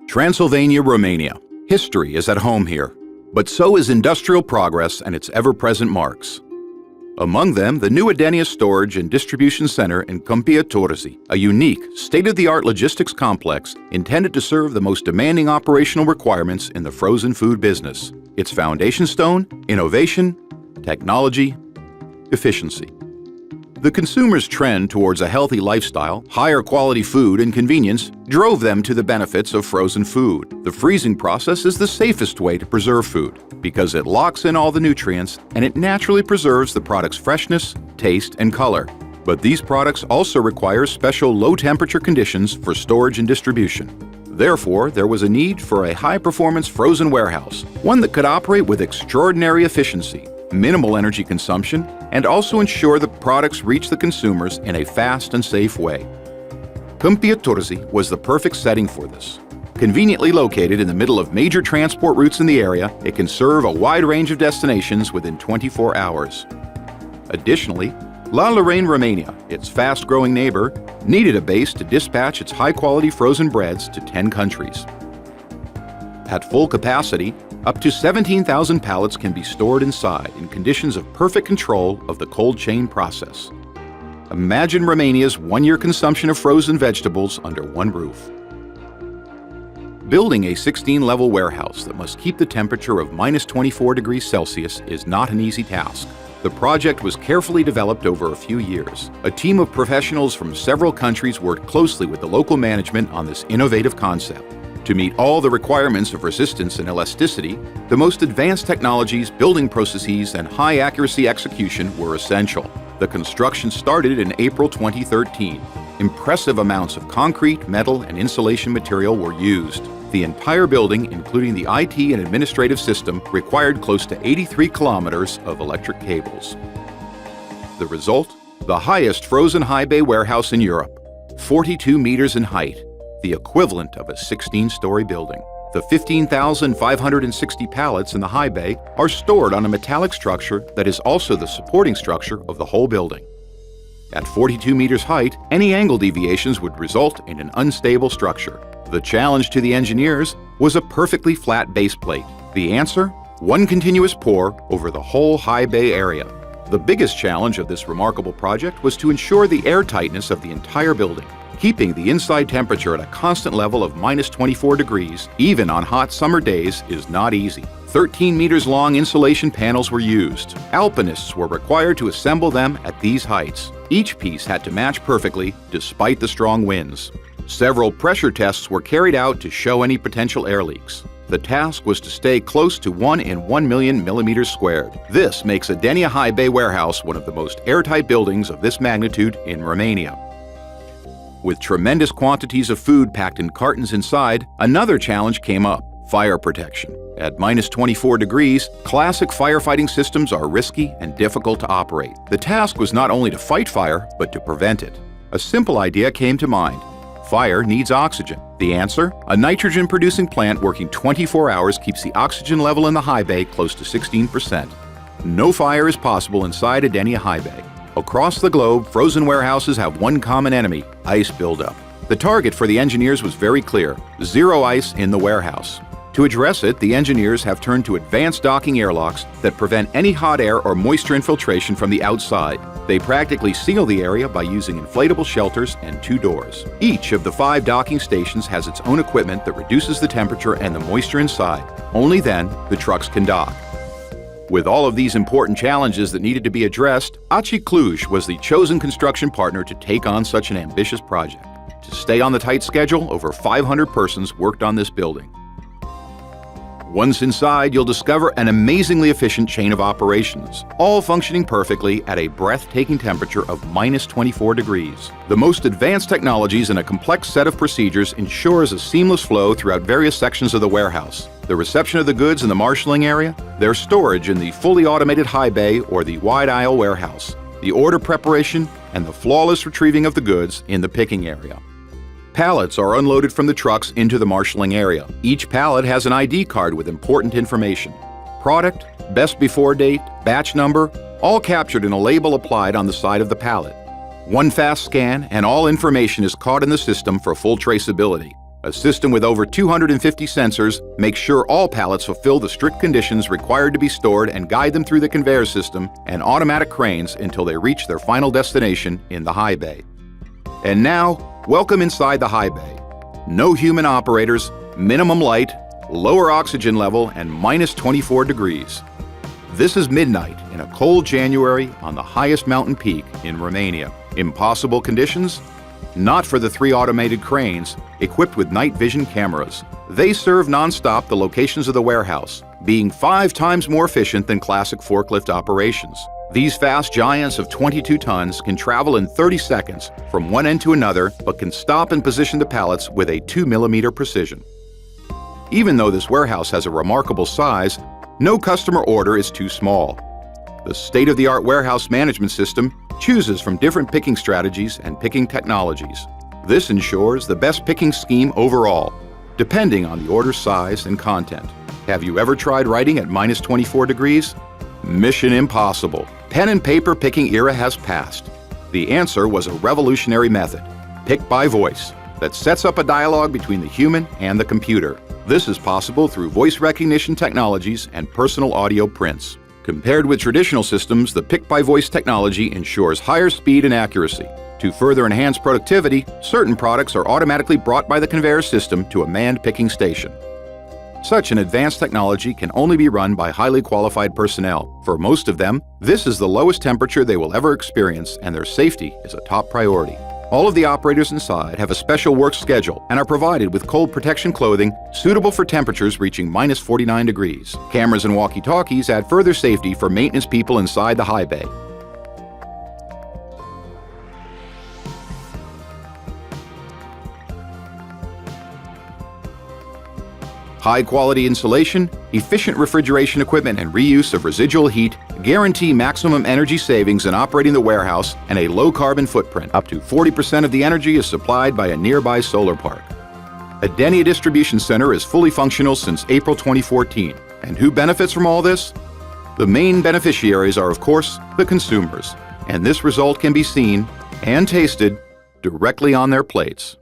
Transylvania, Romania. History is at home here, but so is industrial progress and its ever-present marks. Among them, the new Edenia Storage and Distribution Center in Campia Turzii, a unique, state-of-the-art logistics complex intended to serve the most demanding operational requirements in the frozen food business. Its foundation stone: innovation, technology, efficiency. The consumer's trend towards a healthy lifestyle, higher quality food, and convenience drove them to the benefits of frozen food. The freezing process is the safest way to preserve food because it locks in all the nutrients and it naturally preserves the product's freshness, taste, and color. But these products also require special low-temperature conditions for storage and distribution. Therefore, there was a need for a high-performance frozen warehouse, one that could operate with extraordinary efficiency, minimal energy consumption, and also ensure the products reach the consumers in a fast and safe way. Campia Turzii was the perfect setting for this. Conveniently located in the middle of major transport routes in the area, it can serve a wide range of destinations within 24 hours. Additionally, La Lorraine, Romania, its fast-growing neighbor, needed a base to dispatch its high-quality frozen breads to 10 countries. At full capacity, up to 17,000 pallets can be stored inside in conditions of perfect control of the cold chain process. Imagine Romania's one-year consumption of frozen vegetables under one roof. Building a 16-level warehouse that must keep the temperature of -24 degrees Celsius is not an easy task. The project was carefully developed over a few years. A team of professionals from several countries worked closely with the local management on this innovative concept. To meet all the requirements of resistance and elasticity, the most advanced technologies, building processes, and high-accuracy execution were essential. The construction started in April 2013. Impressive amounts of concrete, metal, and insulation material were used. The entire building, including the IT and administrative system, required close to 83 kilometers of electric cables. The result? The highest frozen high bay warehouse in Europe, 42 meters in height, the equivalent of a 16-story building. The 15,560 pallets in the high bay are stored on a metallic structure that is also the supporting structure of the whole building. At 42 meters height, any angle deviations would result in an unstable structure. The challenge to the engineers was a perfectly flat base plate. The answer? One continuous pour over the whole high bay area. The biggest challenge of this remarkable project was to ensure the airtightness of the entire building. Keeping the inside temperature at a constant level of -24 degrees, even on hot summer days, is not easy. 13 meters long insulation panels were used. Alpinists were required to assemble them at these heights. Each piece had to match perfectly, despite the strong winds. Several pressure tests were carried out to show any potential air leaks. The task was to stay close to 1 in 1 million millimeters squared. This makes Edenia High Bay Warehouse one of the most airtight buildings of this magnitude in Romania. With tremendous quantities of food packed in cartons inside, another challenge came up: fire protection. At -24 degrees, classic firefighting systems are risky and difficult to operate. The task was not only to fight fire, but to prevent it. A simple idea came to mind. Fire needs oxygen. The answer? A nitrogen-producing plant working 24 hours keeps the oxygen level in the high bay close to 16%. No fire is possible inside Edenia High Bay. Across the globe, frozen warehouses have one common enemy: ice buildup. The target for the engineers was very clear: zero ice in the warehouse. To address it, the engineers have turned to advanced docking airlocks that prevent any hot air or moisture infiltration from the outside. They practically seal the area by using inflatable shelters and 2 doors. Each of the 5 docking stations has its own equipment that reduces the temperature and the moisture inside. Only then, the trucks can dock. With all of these important challenges that needed to be addressed, ACI CLUJ was the chosen construction partner to take on such an ambitious project. To stay on the tight schedule, over 500 persons worked on this building. Once inside, you'll discover an amazingly efficient chain of operations, all functioning perfectly at a breathtaking temperature of -24 degrees. The most advanced technologies and a complex set of procedures ensures a seamless flow throughout various sections of the warehouse. The reception of the goods in the marshalling area, their storage in the fully automated high bay or the wide aisle warehouse, the order preparation, and the flawless retrieving of the goods in the picking area. Pallets are unloaded from the trucks into the marshalling area. Each pallet has an ID card with important information. Product, best before date, batch number, all captured in a label applied on the side of the pallet. One fast scan and all information is caught in the system for full traceability. A system with over 250 sensors makes sure all pallets fulfill the strict conditions required to be stored and guide them through the conveyor system and automatic cranes until they reach their final destination in the high bay. And now, welcome inside the high bay. No human operators, minimum light, lower oxygen level, and minus 24 degrees. This is midnight in a cold January on the highest mountain peak in Romania. Impossible conditions? Not for the 3 automated cranes equipped with night vision cameras. They serve nonstop the locations of the warehouse, being 5 times more efficient than classic forklift operations. These fast giants of 22 tons can travel in 30 seconds from one end to another, but can stop and position the pallets with a 2-millimeter precision. Even though this warehouse has a remarkable size, no customer order is too small. The state-of-the-art warehouse management system chooses from different picking strategies and picking technologies. This ensures the best picking scheme overall, depending on the order size and content. Have you ever tried writing at minus 24 degrees? Mission impossible. Pen and paper picking era has passed. The answer was a revolutionary method, pick by voice, that sets up a dialogue between the human and the computer. This is possible through voice recognition technologies and personal audio prints. Compared with traditional systems, the pick-by-voice technology ensures higher speed and accuracy. To further enhance productivity, certain products are automatically brought by the conveyor system to a manned picking station. Such an advanced technology can only be run by highly qualified personnel. For most of them, this is the lowest temperature they will ever experience, and their safety is a top priority. All of the operators inside have a special work schedule and are provided with cold protection clothing suitable for temperatures reaching minus 49 degrees. Cameras and walkie-talkies add further safety for maintenance people inside the high bay. High-quality insulation, efficient refrigeration equipment, and reuse of residual heat guarantee maximum energy savings in operating the warehouse and a low-carbon footprint. Up to 40% of the energy is supplied by a nearby solar park. Edenia Distribution Center is fully functional since April 2014. And who benefits from all this? The main beneficiaries are, of course, the consumers. And this result can be seen and tasted directly on their plates.